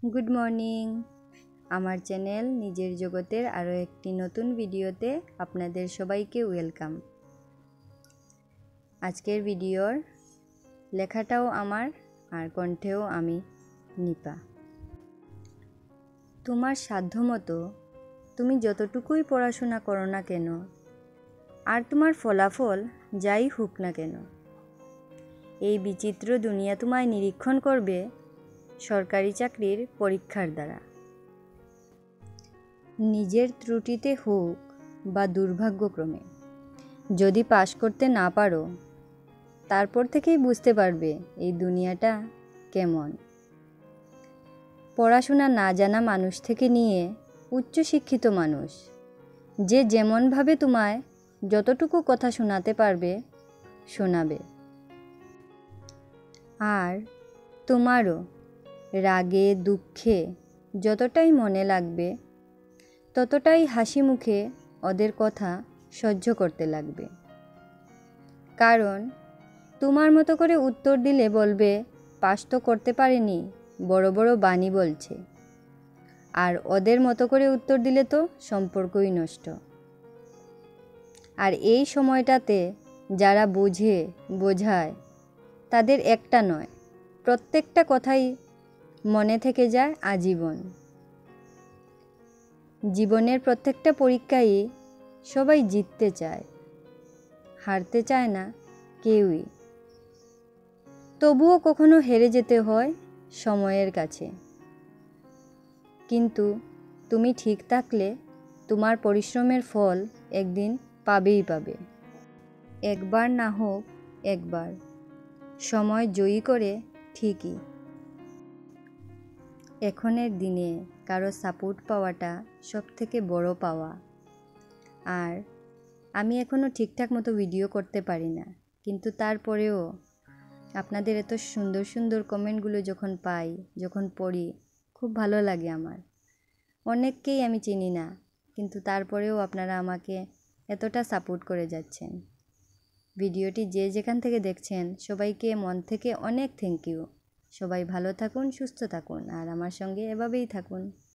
Good morning. আমার channel নিজের জগতের আরও একটি নতুন ভিডিওতে আপনাদের সবাইকে ওয়েলকাম। আজকের ভিডিওর লেখাটাও আমার আর কণ্ঠেও আমি নিপা। তোমার সাধ্যমতো তুমি যতটুকুই পড়াশোনা করো না কেন, আর তোমার ফলাফল যাই হোক না কেন, এই বিচিত্র দুনিয়া তোমায় নিরীক্ষণ করবে সরকারি চাকরির পরীক্ষার দ্বারা। নিজের ত্রুটিতে হোক বা দুর্ভাগ্যক্রমে যদি পাশ করতে না পারো, তারপর থেকেই বুঝতে পারবে এই দুনিয়াটা কেমন। পড়াশোনা না জানা মানুষ থেকে নিয়ে উচ্চশিক্ষিত মানুষ, যে যেমনভাবে তোমায় যতটুকু কথা শোনাতে পারবে শোনাবে। আর তোমারও রাগে দুঃখে যতটাই মনে লাগবে, ততটাই হাসি মুখে ওদের কথা সহ্য করতে লাগবে। কারণ তোমার মতো করে উত্তর দিলে বলবে পাস তো করতে পারেনি, বড় বড় বাণী বলছে। আর ওদের মতো করে উত্তর দিলে তো সম্পর্কই নষ্ট। আর এই সময়টাতে যারা বোঝায় তাদের একটা নয়, প্রত্যেকটা কথাই মনে থেকে যায় আজীবন। জীবনের প্রত্যেকটা পরীক্ষায় সবাই জিততে চায়, হারতে চায় না কেউই। তবুও কখনো হেরে যেতে হয় সময়ের কাছে। কিন্তু তুমি ঠিক থাকলে তোমার পরিশ্রমের ফল একদিন পাবেই পাবে। একবার না হোক একবার সময় জয়ী করে ঠিকই। এখনের দিনে কারো সাপোর্ট পাওয়াটা সবথেকে বড় পাওয়া। আর আমি এখনও ঠিকঠাক মতো ভিডিও করতে পারি না, কিন্তু তারপরেও আপনাদের এত সুন্দর সুন্দর কমেন্টগুলো যখন পাই, যখন পড়ি, খুব ভালো লাগে আমার। অনেককেই আমি চিনি না, কিন্তু তারপরেও আপনারা আমাকে এতটা সাপোর্ট করে যাচ্ছেন। ভিডিওটি যে যেখান থেকে দেখছেন সবাইকে মন থেকে অনেক থ্যাংক ইউ। সবাই ভালো থাকুন, সুস্থ থাকুন, আর আমার সঙ্গে এভাবেই থাকুন।